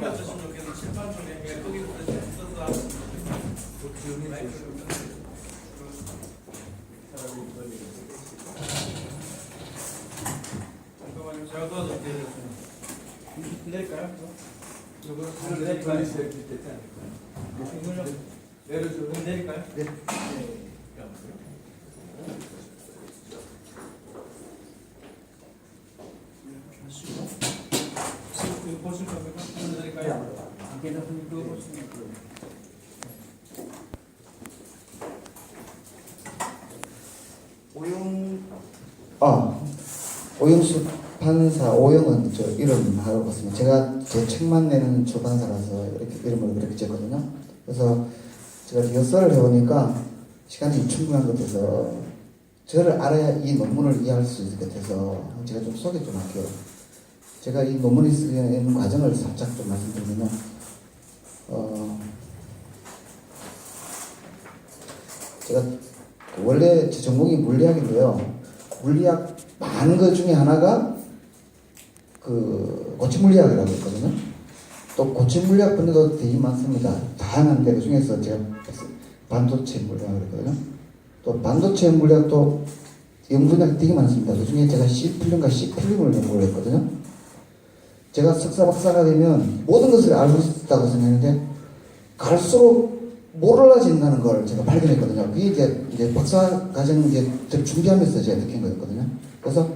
맞췄으면 좋겠는 칠판 중에 거기부터 써서 잠깐만요. 제가 도와드릴게요. 내릴까요? 이거 내릴까요? 이걸로 내릴까요? 네. 이거 보실 겁니까? 내릴까요? 오영수 판사, 오영은 저 이름 하고 있습니다. 제가 제 책만 내는 출판사라서 이렇게 이름을 그렇게 지었거든요. 그래서 제가 리허설을 해보니까 시간이 충분한 것 같아서 저를 알아야 이 논문을 이해할 수 있을 것 같아서 제가 좀 소개 좀 할게요. 제가 이 논문을 쓰는 과정을 살짝 좀 말씀드리면 제가 원래 제 전공이 물리학인데요. 물리학 많은 것 중에 하나가 그 고체물리학이라고 있거든요. 또 고체물리학 분야도 되게 많습니다. 다양한데 그 중에서 제가 반도체 물리학을 했거든요. 또 반도체 물리학도 연구분야가 되게 많습니다. 그 중에 제가 C필름과 C필름을 연구를 했거든요. 제가 석사 박사가 되면 모든 것을 알고 있다고 생각했는데 갈수록 몰라진다는 걸 제가 발견했거든요. 그게 이제 박사 과정 이제 준비하면서 제가 느낀 거였거든요. 그래서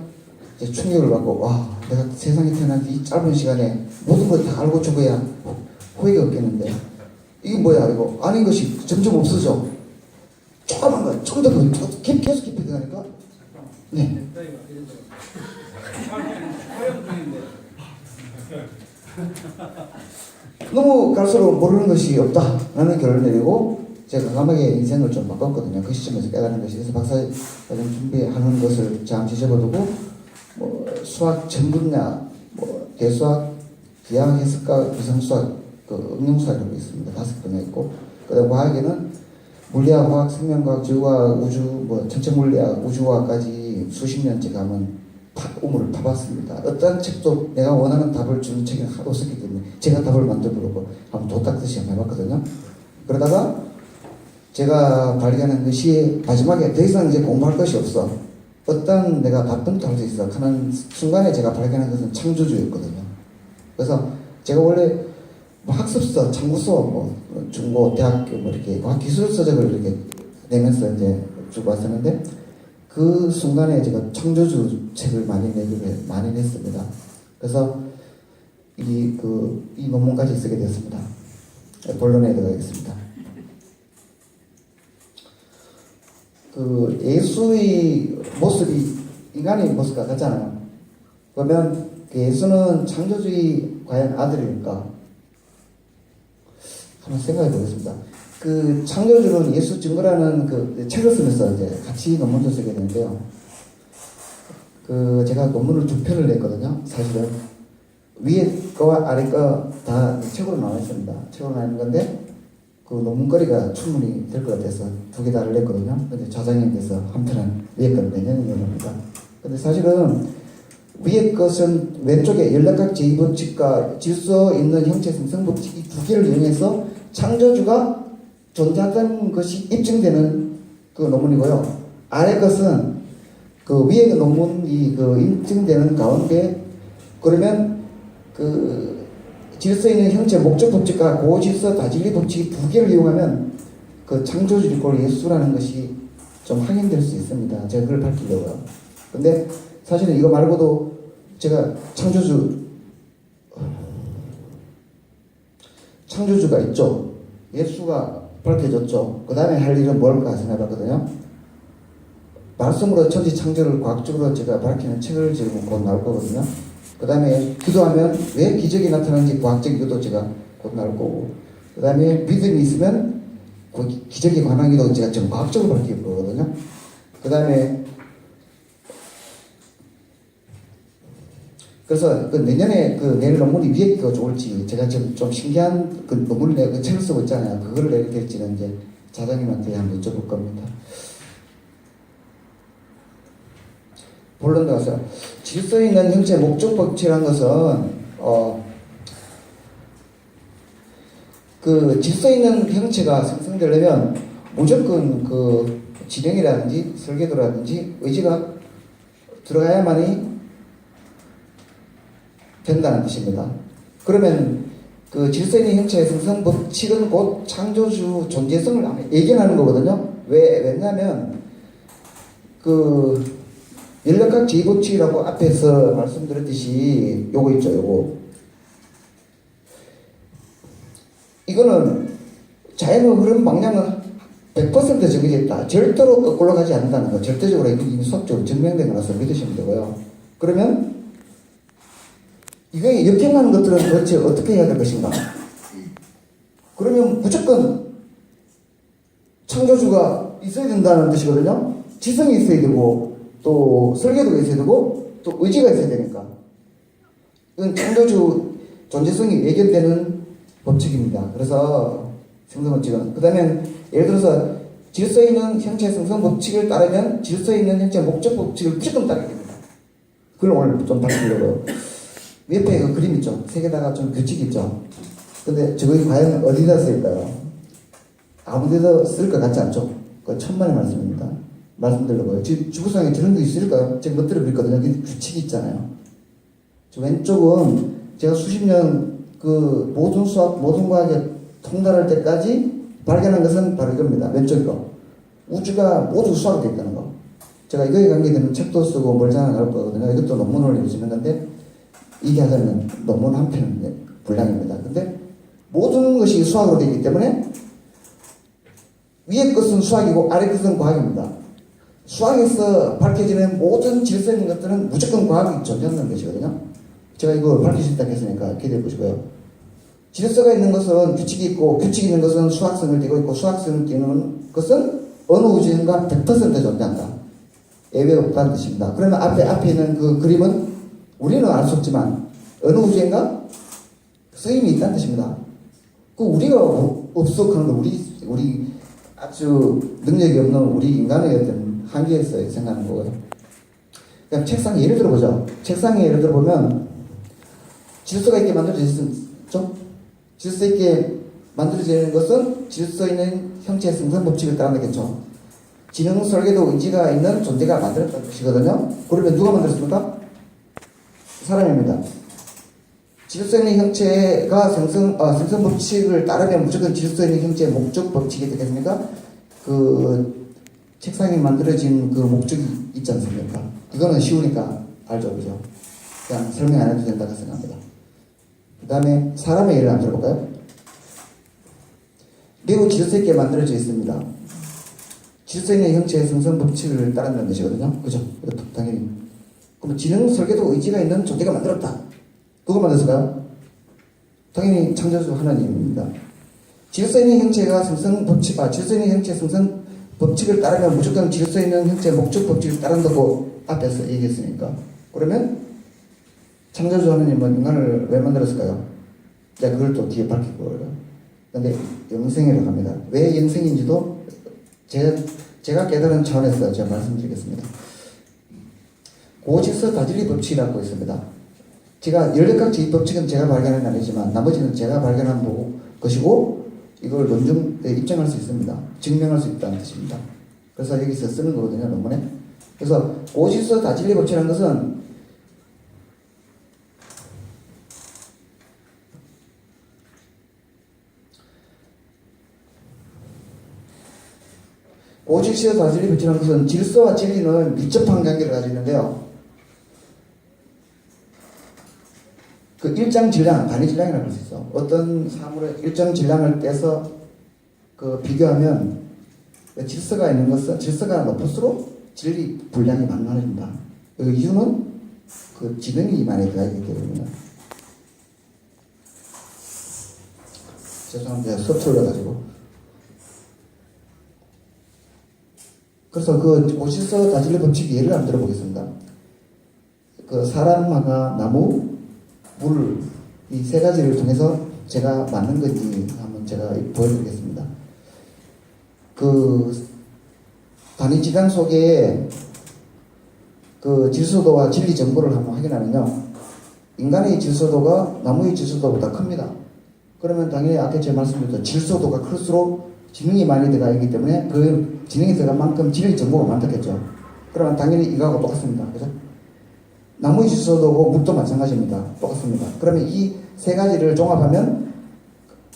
이제 충격을 받고 와, 내가 세상에 태어난 이 짧은 시간에 모든 걸 다 알고 죽어야 후회가 없겠는데 이게 뭐야 이거 아닌 것이 점점 없어져. 조그만 거, 좀 더 계속 깊이 들어가니까 네. 너무 갈수록 모르는 것이 없다라는 결론을 내리고 제가 과감하게 인생을 좀 바꿨거든요. 그 시점에서 깨달은 것이. 그래서 박사과정 준비하는 것을 잠시 접어두고 뭐 수학 전 분야, 뭐 대수학, 기하학, 해석과 기상수학, 그 응용수학 이런 게 있습니다. 5분야 있고 그다음 과학에는 물리학, 화학, 생명과학, 지구과학, 우주, 뭐 천체물리학, 우주과학까지 수십 년째 가면 우물을 파봤습니다. 어떤 책도 내가 원하는 답을 주는 책이 하도 없었기 때문에 제가 답을 만들어보고 한번 도탁듯이 한번 해봤거든요. 그러다가 제가 발견한 것이 마지막에 더 이상 이제 공부할 것이 없어. 어떤 내가 바쁜 할 수 있어 하는 순간에 제가 발견한 것은 창조주였거든요. 그래서 제가 원래 뭐 학습서, 참고서, 뭐 중고, 대학교 뭐 이렇게 기술서적을 이렇게 내면서 이제 주고 왔었는데 그 순간에 제가 창조주 책을 많이 냈습니다. 그래서 이 논문까지 쓰게 되었습니다. 본론에 들어가겠습니다. 그 예수의 모습이 인간의 모습과 같잖아요. 그러면 그 예수는 창조주의 과연 아들일까? 한번 생각해 보겠습니다. 그 창조주는 예수 증거라는 그 책을 쓰면서 이제 같이 논문도 쓰게 되는데요. 그 제가 논문을 2편을 냈거든요. 사실은 위에 거와 아래 거 다 책으로 나와 있습니다. 책으로 나와 있는 건데 그 논문거리가 충분히 될 것 같아서 2개 다를 냈거든요. 근데 자장님께서 한 편은 위에 거는 내년에 내놓습니다. 근데 사실은 위에 것은 왼쪽에 연락각 제2법칙과 질서 있는 형체 생성 법칙 이 2개를 이용해서 창조주가 존재하다는 것이 입증되는 그 논문이고요. 아래 것은 그 위에 논문이 그 입증되는 가운데 그러면 그 질서 있는 형체 목적 법칙과 고질서 다진리 법칙 2개를 이용하면 그 창조주 꼴 예수라는 것이 좀 확인될 수 있습니다. 제가 그걸 밝히려고요. 근데 사실은 이거 말고도 제가 창조주가 있죠. 예수가 밝혀졌죠. 그 다음에 할 일은 뭘까 생각해봤거든요. 말씀으로 천지 창조를 과학적으로 제가 밝히는 책을 지금 곧 나올 거거든요. 그 다음에 기도하면 왜 기적이 나타나는지 과학적 이유도 제가 곧 나올 거고, 그 다음에 믿음이 있으면 그 기적에 관한 기도 제가 좀 과학적으로 밝힐 거거든요. 그 다음에 그래서 그 내년에 그 낼 논문이 위에 거 좋을지 제가 좀 신기한 그 논문을 그 책을 쓰고 있잖아요. 그거를 내게 될지는 이제 자장님한테 한번 여쭤볼 겁니다. 본론 나와서 질서 있는 형체 목적 법칙이라는 것은 그 질서 있는 형체가 생성되려면 무조건 그 지령이라든지 설계도라든지 의지가 들어가야만이 된다는 뜻입니다. 그러면 그 질서 있는 형체의 생성 법칙은 곧 창조주 존재성을 예견하는 거거든요. 왜냐면 그 연력학 제2법칙이라고 앞에서 말씀드렸듯이 요거 있죠, 요거. 이거는 자연의 흐름 방향은 100% 정해져 있다. 절대로 거꾸로 가지 않는다는 거. 절대적으로 이미 수학적으로 증명된 거라서 믿으시면 되고요. 그러면 이게 역행하는 것들은 도대체 어떻게 해야 될 것인가? 그러면 무조건 창조주가 있어야 된다는 뜻이거든요. 지성이 있어야 되고 또 설계도가 있어야 되고 또 의지가 있어야 되니까. 이건 창조주 존재성이 예견되는 법칙입니다. 그래서 생성법칙은 그 다음에 예를 들어서 질서 있는 형체 생성 법칙을 따르면 질서 있는 형체 목적 법칙을 무조건 따르게 됩니다. 그걸 오늘 좀 밝히려고요. 옆에 그 그림 있죠? 색에다가 좀 규칙 있죠? 근데 저거 과연 어디다 쓸까요? 아무 데도 쓸 것 같지 않죠? 그 천만의 말씀입니다. 말씀드리려고요. 주부상에 저런 거 있을까요? 제가 못 들어보거든요. 규칙이 있잖아요. 저 왼쪽은 제가 수십 년 그 모든 수학, 모든 과학에 통달할 때까지 발견한 것은 바로 이겁니다. 왼쪽 거. 우주가 모두 수학으로 되어 있다는 거. 제가 이거에 관계되는 책도 쓰고 멀장을 나올 거거든요. 이것도 논문을 읽으시는 건데, 이게 하자면 논문 한 편 분량입니다. 근데 모든 것이 수학으로 되어 있기 때문에 위에 것은 수학이고 아래 것은 과학입니다. 수학에서 밝혀지는 모든 질서 있는 것들은 무조건 과학이 존재하는 것이거든요. 제가 이거 밝힐 수 있다고 했으니까 기대해 보시고요. 질서가 있는 것은 규칙이 있고 규칙이 있는 것은 수학성을 띠고 있고 수학성을 띠는 것은 어느 우주인가 100% 존재한다. 예외가 없다는 뜻입니다. 그러면 앞에 있는 그 그림은 우리는 알 수 없지만 어느 우주인가 쓰임이 있다는 뜻입니다. 그 우리가 없어 하는 거 우리 아주 능력이 없는 우리 인간의 어떤 한계에서 생각하는 거고요. 그냥 책상 예를 들어보죠. 책상에 예를 들어보면 질서가 있게 만들어졌죠. 질서 있게 만들어지는 것은 질서 있는 형체 생성 법칙을 따라가겠죠. 지능 설계도 의지가 있는 존재가 만들었다는 뜻이거든요. 그러면 누가 만들었습니까? 사람입니다. 질서 있는 형체가 생성 법칙을 따르면 무조건 질서 있는 형체의 목적 법칙이 되겠습니까? 그 책상이 만들어진 그 목적이 있지 않습니까? 이거는 쉬우니까 알죠, 그죠? 그냥 설명 안 해도 된다고 생각합니다. 그 다음에 사람의 예를 한번 들어볼까요? 매우 질서 있게 만들어져 있습니다. 질서 있는 형체의 생성 법칙을 따른다는 것이거든요. 그죠? 이것도 당연히. 그럼 지능, 설계도, 의지가 있는 존재가 만들었다. 누가 만들었을까요? 당연히 창조주 하나님입니다. 질서 있는 형체가 생성 법칙, 질서 있는 형체 생성 법칙을 따르면 무조건 질서 있는 형체 목적 법칙을 따른다고 앞에서 얘기했으니까. 그러면 창조주 하나님은 인간을 왜 만들었을까요? 제가 그걸 또 뒤에 밝힐 거예요. 근데 영생이라고 합니다. 왜 영생인지도 제가 깨달은 차원에서 제가 말씀드리겠습니다. 고질서 다진리 법칙이라고 있습니다. 제가 연력학 제2법칙은 제가 발견한 게 아니지만 나머지는 제가 발견한 것이고 이걸 논증에 입증할 수 있습니다. 증명할 수 있다는 뜻입니다. 그래서 여기서 쓰는 거거든요, 논문에. 그래서 고질서 다진리 법칙이라는 것은 고질서 다진리 법칙이라는 것은 질서와 진리는 밀접한 관계를 가지고 있는데요. 그 일정 질량, 단위 질량이라고 할 수 있어. 어떤 사물의 일정 질량을 떼서 그 비교하면 질서가 있는 것은 질서가 높을수록 진리 분량이 많아진다. 그 이유는 그 지능이 많이 들어가기 때문입니다. 죄송합니다. 서툴러가지고. 그래서 그 고질서 다진리 법칙 예를 한번 들어보겠습니다. 그 사람마가 나무, 물, 이 세 가지를 통해서 제가 맞는 건지 한번 제가 보여드리겠습니다. 그 단위 질량 속에 그 질소도와 진리 정보를 한번 확인하면요. 인간의 질소도가 나무의 질소도보다 큽니다. 그러면 당연히 아까 제가 말씀드렸던 질소도가 클수록 지능이 많이 들어가 있기 때문에 그 지능이 들어간 만큼 지능 정보가 많겠죠. 그러면 당연히 이거하고 똑같습니다. 그죠? 나무의 질소도고 물도 마찬가지입니다. 똑같습니다. 그러면 이 세 가지를 종합하면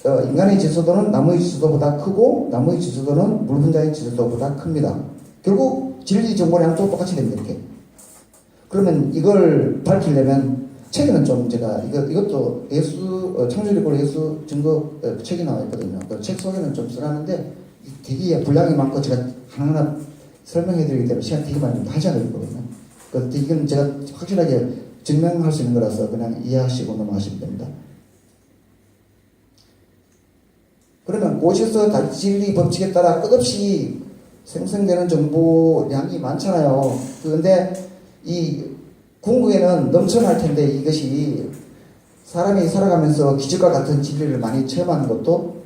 인간의 질소도는 나무의 질소도보다 크고 나무의 질소도는 물 분자의 질소도보다 큽니다. 결국 진리 정보량도 똑같이 됩니다. 이렇게. 그러면 이걸 밝히려면 책에는 좀 제가 이것도 예수 창조력으로 예수 증거 책이 나와 있거든요. 그 책 속에는 좀 써놨는데 되게 분량이 많고 제가 하나하나 설명해드리기 때문에 시간 되게 많이 한 시간 걸리거든요. 그래서 이건 제가 확실하게 증명할 수 있는 거라서 그냥 이해하시고 넘어가시면 됩니다. 그러면 고실서 다진리 법칙에 따라 끝없이 생성되는 정보량이 많잖아요. 그런데 이 궁극에는 넘쳐날 텐데 이것이 사람이 살아가면서 기적과 같은 진리를 많이 체험하는 것도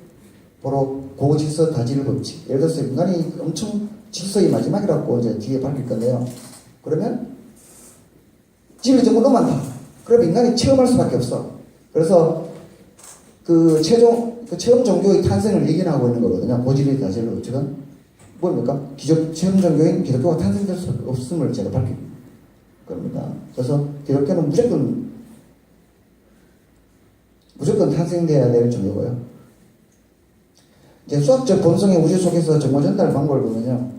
바로 고질서 다진리 법칙. 예를 들어서 인간이 엄청 질서의 마지막이라고 이제 뒤에 밝힐 건데요. 그러면 진리 정보 너무 많다. 그러면 인간이 체험할 수밖에 없어. 그래서 그 체험 종교의 탄생을 예견하고 있는 거거든요. 고질의 다진리 법칙은 뭡니까? 체험 종교인 기독교가 탄생될 수 없음을 제가 밝힐 겁니다. 그래서 기독교는 무조건 탄생돼야 될 종교고요. 이제 수학적 본성의 우주 속에서 정보 전달 방법을 보면요.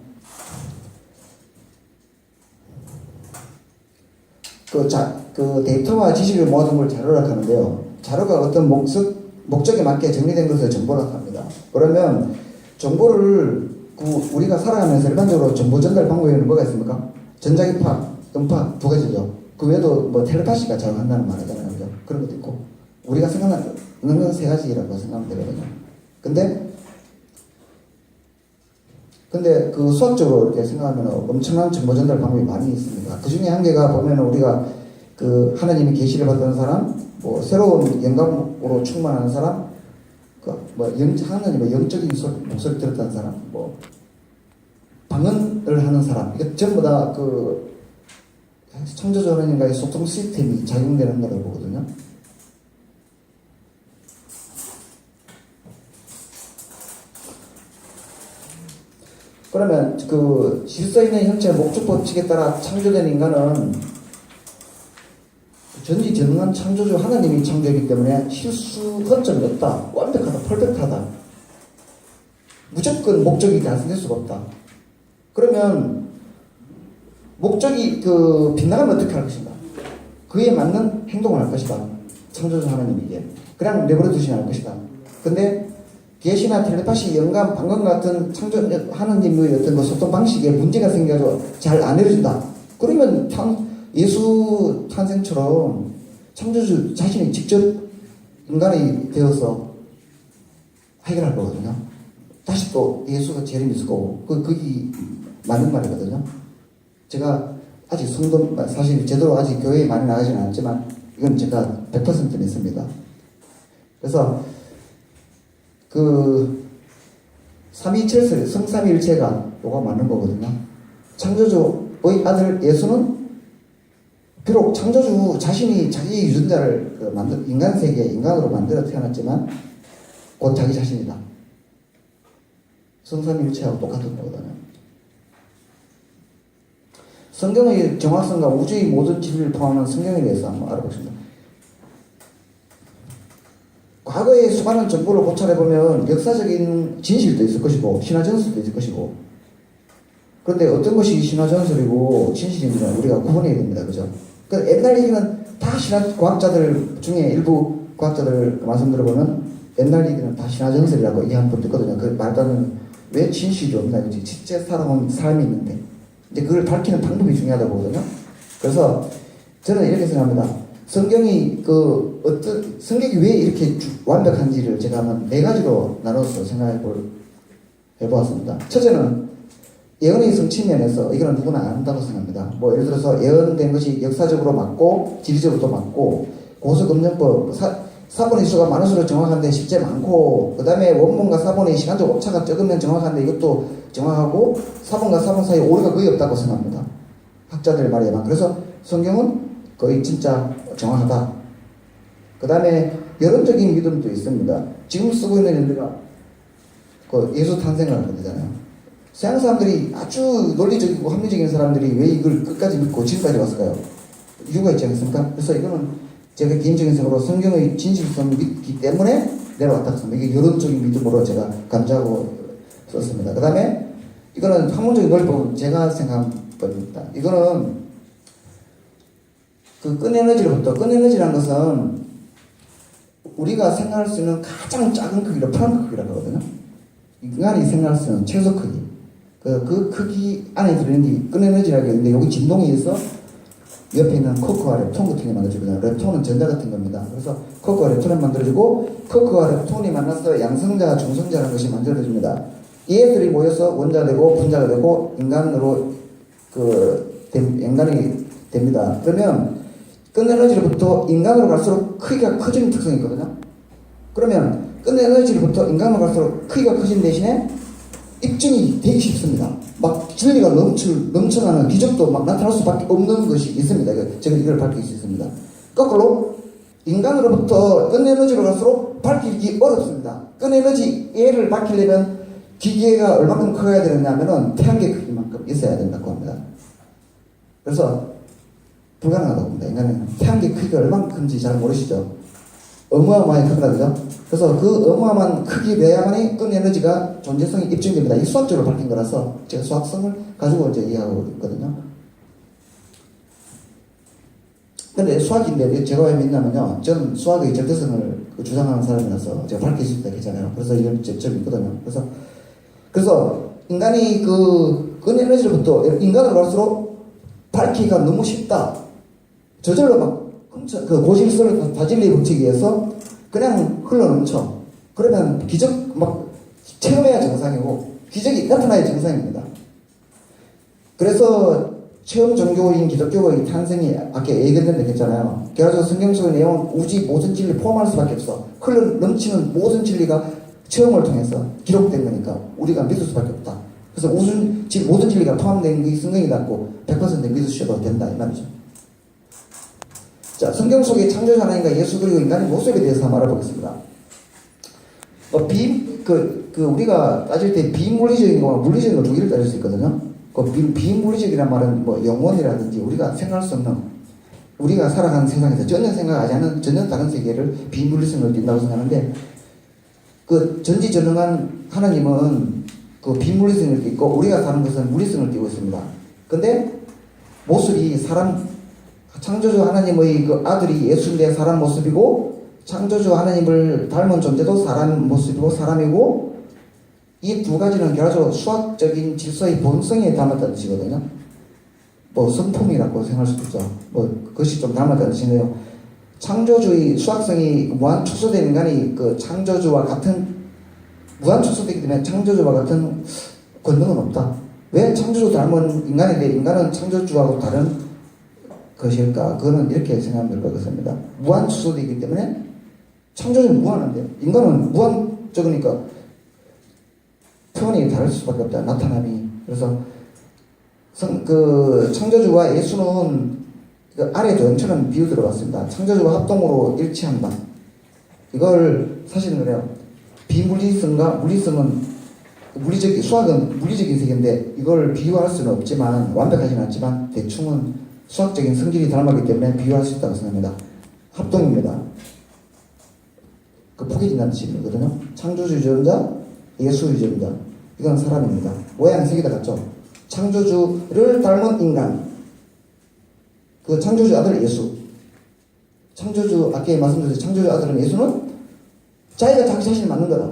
그 데이터와 지식을 모아둔 걸 자료라고 하는데요. 자료가 어떤 목적에 맞게 정리된 것을 정보라고 합니다. 그러면 정보를 우리가 살아가면서 일반적으로 정보 전달 방법에는 뭐가 있습니까? 전자기파, 음파 두 가지죠. 그 외에도 뭐 텔레파시가 작용한다는 말이잖아요. 그죠? 그런 것도 있고. 우리가 생각하는 건 세 가지라고 생각하면 되거든요. 근데 그 수학적으로 이렇게 생각하면 엄청난 정보 전달 방법이 많이 있습니다. 그 중에 한 개가 보면 우리가 그 하나님의 계시를 받은 사람, 뭐 새로운 영감으로 충만한 사람, 하나님의 영적인 목소리 들었다는 사람, 뭐 방언을 하는 사람, 이게 전부 다 그 창조주 하나님과의 소통 시스템이 작용되는 거라고 보거든요. 그러면 그 질서 있는 형체 목적 법칙에 따라 창조된 인간은 전지전능한 창조주 하나님이 창조했기 때문에 실수 허점이 없다. 완벽하다. 퍼펙트하다. 무조건 목적이 달성될 수가 없다. 그러면 목적이 빗나가면 어떻게 할 것인가? 그에 맞는 행동을 할 것이다. 창조주 하나님이 그냥 내버려 두시면 할 것이다. 근데 계시나 텔레파시, 영감, 방금 같은 창조 하나님의 어떤 소통 방식에 문제가 생겨서 잘 안 이루어진다. 그러면 예수 탄생처럼 창조주 자신이 직접 인간이 되어서 해결할 거거든요. 다시 또 예수가 재림이 있을 거고, 그게 맞는 말이거든요. 제가 아직 사실 제대로 아직 교회에 많이 나가지는 않았지만, 이건 제가 100% 믿습니다. 그래서, 삼위일체, 성삼위일체가 뭐가 맞는 거거든요. 창조주의 아들 예수는 비록 창조주 자신이 자기 유전자를 인간 세계, 인간으로 만들어 태어났지만 곧 자기 자신이다. 성삼위일체하고 똑같은 거거든요. 성경의 정확성과 우주의 모든 진리를 포함한 성경에 대해서 한번 알아보겠습니다. 과거의 수많은 정보를 고찰해보면 역사적인 진실도 있을 것이고 신화전설도 있을 것이고, 그런데 어떤 것이 신화전설이고 진실인지는 우리가 구분해야 됩니다. 그죠? 옛날 얘기는 다 과학자들 중에 일부 과학자들 말씀 들어보면 옛날 얘기는 다 신화전설이라고 이해하는 분도 있거든요. 그 말다는 왜 진실이 없나, 그지? 실제 살아온 삶이 있는데 이제 그걸 밝히는 방법이 중요하다고 보거든요. 그래서 저는 이렇게 생각합니다. 성경이 성경이 왜 이렇게 완벽한지를 제가 한번 네 가지로 나눠서 해보았습니다. 첫째는 예언의 성취 면에서 이거는 누구나 안다고 생각합니다. 뭐 예를 들어서 예언된 것이 역사적으로 맞고 지리적으로도 맞고 고소검증법 사본의 수가 많을수록 정확한데 실제 많고, 그 다음에 원본과 사본의 시간적 오차가 적으면 정확한데 이것도 정확하고 사본과 사본 사이에 오류가 거의 없다고 생각합니다. 학자들의 말에만. 그래서 성경은 거의 진짜 정확하다. 그 다음에 여론적인 믿음도 있습니다. 지금 쓰고 있는 연대가 그 예수 탄생을 하는 거잖아요. 서양 사람들이 아주 논리적이고 합리적인 사람들이 왜 이걸 끝까지 믿고 지금까지 왔을까요? 이유가 있지 않습니까? 그래서 이거는 제가 개인적인 생각으로 성경의 진실성을 믿기 때문에 내려왔다 했습니다. 이게 여론적인 믿음으로 제가 간주하고 썼습니다. 그 다음에 이거는 학문적인 논리법은 제가 생각한 겁니다. 이거는 그 끈에너지로부터, 끈에너지라는 것은 우리가 생각할 수 있는 가장 작은 크기를 프랑크 크기라고 하거든요. 인간이 생각할 수 있는 최소 크기. 그 크기 안에 들어있는 게 끈에너지라고 있는데 여기 진동에 의해서 옆에 있는 코크와 렙톤 같은 게 만들어지거든요. 렙톤은 전자 같은 겁니다. 그래서 코크와 렙톤이 만들어지고 코크와 렙톤이 만나서 양성자, 중성자라는 것이 만들어집니다. 얘들이 모여서 원자되고 분자가 되고 인간으로 인간이 됩니다. 그러면 끈에너지로부터 인간으로 갈수록 크기가 커지는 특성이 있거든요. 그러면 끈에너지로부터 인간으로 갈수록 크기가 커진 대신에 입증이 되기 쉽습니다. 막 진리가 넘쳐나는 기적도 막 나타날 수밖에 없는 것이 있습니다. 제가 이걸 밝힐 수 있습니다. 거꾸로 인간으로부터 끈에너지로 갈수록 밝히기 어렵습니다. 끈에너지 얘를 밝히려면 기계가 얼마큼 커야 되느냐면은 태양계 크기만큼 있어야 된다고 합니다. 그래서 불가능하다고 봅니다. 인간은 태양계 크기가 얼마큼 큰지 잘 모르시죠? 어마어마하게 큽니다. 그죠? 그래서 그 어마어마한 크기여야만이 끈에너지가 존재성이 입증됩니다. 이 수학적으로 밝힌 거라서 제가 수학성을 가지고 이제 이해하고 있거든요. 근데 수학인데 제가 왜 믿냐면요. 저는 수학의 절대성을 주장하는 사람이라서 제가 밝힐 수 있다 했잖아요. 그래서 이건 제 믿거든요. 그래서 인간이 그 끈에너지로부터 인간으로 갈수록 밝히기가 너무 쉽다. 저절로 막 그 고질서를 바질리의 법칙에 의해서 그냥 흘러넘쳐. 그러면 기적 막 체험해야 정상이고 기적이 나타나야 정상입니다. 그래서 체험 종교인 기독교의 탄생이 아까 얘기했는데 했잖아요. 그래서 성경 속의 내용은 우주 모든 진리 포함할 수밖에 없어. 흘러넘치는 모든 진리가 체험을 통해서 기록된 거니까 우리가 믿을 수밖에 없다. 그래서 모든 진리가 포함된 게 성경이 닿고 100% 믿으셔도 된다 이 말이죠. 자, 성경 속의 창조주 하나님과 예수 그리고 인간의 모습에 대해서 한번 알아보겠습니다. 우리가 따질 때 비물리적인 거와 물리적인 거 두 개를 따질 수 있거든요. 비물리적이란 말은 뭐 영혼이라든지 우리가 생각할 수 없는 우리가 살아가는 세상에서 전혀 생각하지 않는 전혀 다른 세계를 비물리성을 띈다고 생각하는데 그 전지전능한 하나님은 그 비물리성을 띠고 우리가 사는 것은 물리성을 띠고 있습니다. 근데 모습이 창조주 하나님의 그 아들이 예수인데 사람 모습이고 창조주 하나님을 닮은 존재도 사람 모습이고 사람이고 이 두 가지는 결과적으로 수학적인 질서의 본성에 담았다는 뜻이거든요. 뭐 성품이라고 생각할 수도 있죠. 뭐 그것이 좀 닮았다는 뜻이네요. 창조주의 수학성이 무한 축소된 인간이 그 창조주와 같은 무한 축소되기 때문에 창조주와 같은 권능은 없다. 왜 창조주 닮은 인간인데 인간은 창조주하고 다른 것일까? 그거는 이렇게 생각하면 될 것 같습니다. 무한 축소되기 때문에 창조주는 무한한데 인간은 무한적이니까 표현이 다를 수밖에 없다. 나타남이. 그래서 그 창조주와 예수는 그 아래 조형처럼 비유 들어봤습니다. 창조주와 합동으로 일치한다. 이걸 사실은 그래요. 비물리성과 물리성은 수학은 물리적인 세계인데 이걸 비유할 수는 없지만 완벽하지는 않지만 대충은 수학적인 성질이 닮았기 때문에 비유할 수 있다고 생각합니다. 합동입니다. 그 포개진다는 뜻이거든요. 창조주의자, 예수주의자. 이건 사람입니다. 모양이 세 개 다 같죠. 창조주를 닮은 인간. 그 창조주 아들 예수. 아까 말씀드렸죠. 창조주 아들은 예수는 자기가 자기 자신을 만든 거다.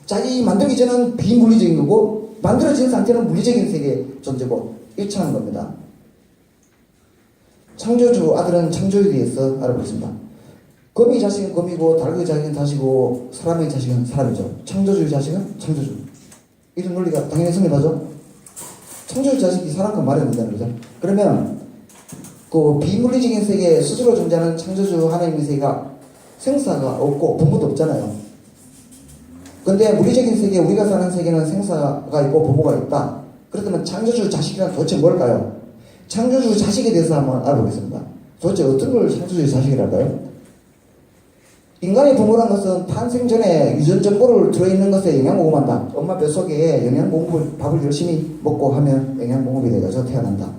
자기 만들기 전은 비물리적인 거고 만들어진 상태는 물리적인 세계의 존재고 일치하는 겁니다. 창조주 아들은 창조주에 대해서 알아보겠습니다. 거미의 자식은 거미고 닭의 자식은 닭이고 사람의 자식은 사람이죠. 창조주의 자식은 창조주. 이런 논리가 당연히 성립하죠. 창조주 자식이 사람과 말이 안 된다는 거죠. 그러면 그 비물리적인 세계에 스스로 존재하는 창조주 하나님의 세계가 생사가 없고 부모도 없잖아요. 근데 물리적인 세계, 우리가 사는 세계는 생사가 있고 부모가 있다. 그렇다면 창조주 자식이란 도대체 뭘까요? 창조주 자식에 대해서 한번 알아보겠습니다. 도대체 어떤 걸 창조주 자식이랄까요? 인간의 부모란 것은 탄생 전에 유전 정보를 들어있는 것에 영양 공급한다. 엄마 뱃속에 영양 공급, 밥을 열심히 먹고 하면 영양 공급이 돼가지고 태어난다.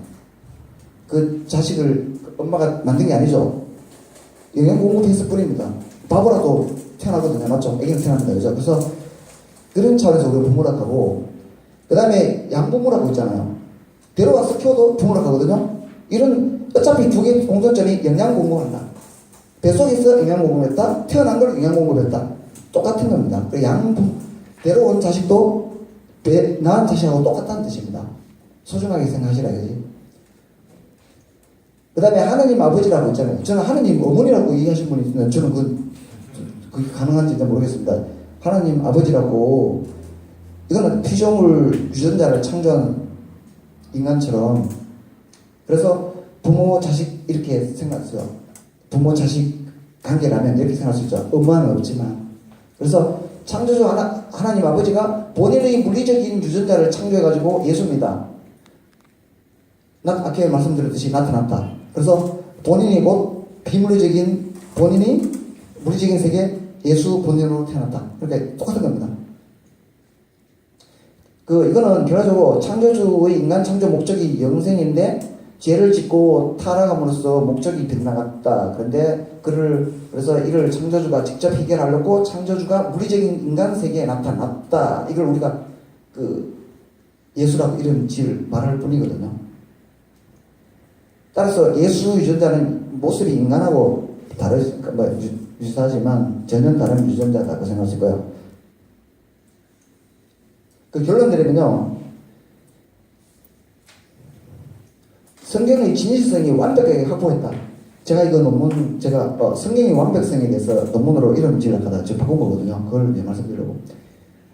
그 자식을 엄마가 만든 게 아니죠. 영양 공급했을 뿐입니다. 바보라도 태어나거든요. 맞죠? 애기는 태어납니다. 그죠? 그래서 그런 차원에서 우리가 부모라고 하고, 그 다음에 양부모라고 있잖아요. 데려와서 키워도 부모라고 하거든요. 이런 어차피 두 개 공통점이 영양 공급한다. 뱃속에서 영양 공급했다. 태어난 걸 영양 공급했다. 똑같은 겁니다. 데려온 자식도 낳은 자식하고 똑같다는 뜻입니다. 소중하게 생각하시라 이거지. 그 다음에 하느님 아버지라고 있잖아요. 저는 하느님 어머니라고 얘기하신 분이 있는데 저는 그게 가능한지 모르겠습니다. 하느님 아버지라고, 이거는 피조물 유전자를 창조한 인간처럼, 그래서 부모 자식 이렇게 생각했어요. 부모 자식 관계라면 이렇게 생각할 수 있죠. 엄마는 없지만. 그래서 창조주 하나님 아버지가 본인의 물리적인 유전자를 창조해가지고 예수입니다. 아까 말씀드렸듯이 나타났다. 그래서 본인이 곧 비물리적인, 본인이 물리적인 세계 예수 본인으로 태어났다. 그러니까 똑같은 겁니다. 이거는 결과적으로 창조주의 인간 창조 목적이 영생인데 죄를 짓고 타락함으로써 목적이 빗나갔다. 그래서 이를 창조주가 직접 해결하려고 창조주가 물리적인 인간 세계에 나타났다. 이걸 우리가 예수라고 이름 지을 말할 뿐이거든요. 따라서 예수 유전자는 모습이 인간하고 유사하지만 전혀 다른 유전자다고 생각하실 거예요. 결론 내리면요, 성경의 진실성이 완벽하게 확보했다. 제가 이거 논문, 성경의 완벽성에 대해서 논문으로 이름 지으려다가 지금 바꾼 거거든요. 그걸 이제 말씀드리려고.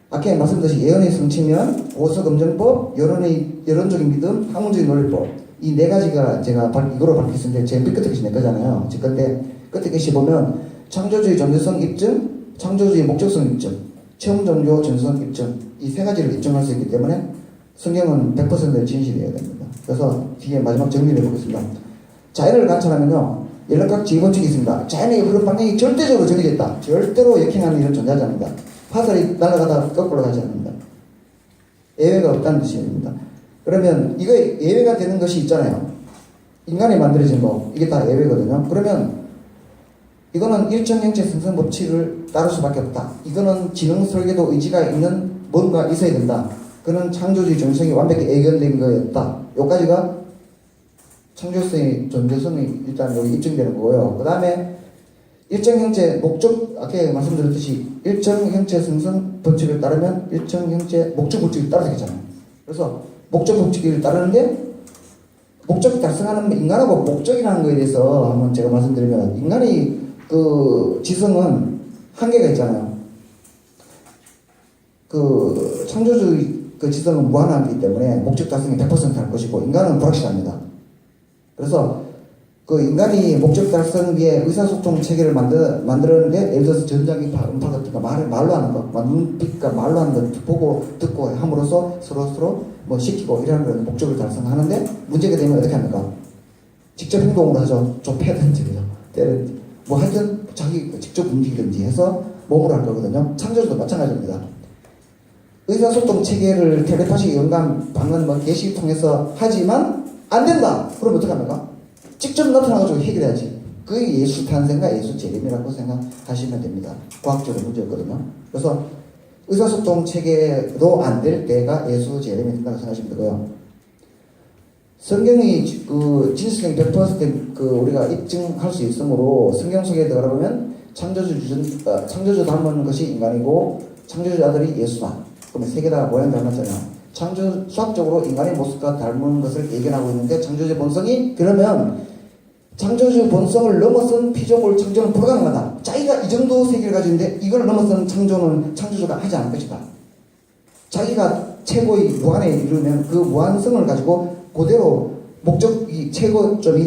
아까 말씀드렸듯이 예언의 성취면, 보석검증법, 여론적인 믿음, 학문적인 논리법. 이 네 가지가 제가 이거로 밝혔는데, 제 끝에 것이 내 거잖아요. 제 건데, 끝에 것이 보면, 창조주의 존재성 입증, 창조주의 목적성 입증, 체험 종교 전성 입증, 이 세 가지를 입증할 수 있기 때문에 성경은 100% 진실이어야 됩니다. 그래서 뒤에 마지막 정리를 해보겠습니다. 자연을 관찰하면요, 연락각 지휘본칙이 있습니다. 자연의 흐름 방향이 절대적으로 정해져 있다. 절대로 역행하는 일은 존재하지 않는다. 화살이 날아가다 거꾸로 가지 않는다. 예외가 없다는 뜻입니다. 그러면 이거 예외가 되는 것이 있잖아요. 인간이 만들어진 거, 이게 다 예외거든요. 그러면 이거는 일정 형체 생성 법칙을 따를 수밖에 없다. 이거는 지능 설계도 의지가 있는 뭔가 있어야 된다. 그는 창조주의 정성이 완벽히 애견된 거였다. 여기까지가 창조성의 존재성이 일단 여기 입증되는 거고요. 그 다음에 일정 형체 목적, 아까 말씀드렸듯이 일정 형체 생성 법칙을 따르면 일정 형체 목적 법칙을 따르게 되잖아요. 그래서 목적 법칙을 따르는데 목적 달성하는 인간하고 목적이라는 거에 대해서 한번 제가 말씀드리면, 인간의 지성은 한계가 있잖아요. 창조주의 지성은 무한하기 때문에 목적 달성이 100% 할 것이고, 인간은 불확실합니다. 그래서 인간이 목적 달성 위에 의사소통 체계를 만들었는데, 예를 들어서 전자기파, 음파 같은 거, 말로 하는 거, 눈빛과 말로 하는 거 보고 듣고 함으로써 서로 시키고 이러는 걸 목적을 달성하는데, 문제가 되면 어떻게 합니까? 직접 행동으로 하죠. 좁혀든지, 때리든지. 하여튼 자기 직접 움직이든지 해서 몸으로 할 거거든요. 창조주도 마찬가지입니다. 의사소통 체계를 텔레파시 영감 방은 계시 통해서 하지만 안 된다. 그럼 어떻게 합니까? 직접 나타나가지고 해결해야지. 그게 예수 탄생과 예수 재림이라고 생각하시면 됩니다. 과학적으로 문제였거든요. 그래서 의사소통 체계도 안 될 때가 예수 재림이 된다고 생각하시면 되고요. 성경의 진실성이 100% 우리가 입증할 수 있으므로, 성경 속에 들어가보면 창조주 닮은 것이 인간이고 창조주 아들이 예수다. 그러면 세 개 다 모양 닮았잖아요. 수학적으로 인간의 모습과 닮은 것을 예견하고 있는데, 창조주의 본성이, 그러면 창조주 본성을 넘어선 피조물 창조는 불가능하다. 자기가 이 정도 세계를 가지고 있는데 이걸 넘어선 창조는 창조주가 하지 않을 것이다. 자기가 최고의 무한에 이르면 그 무한성을 가지고 그대로 목적이 최고점이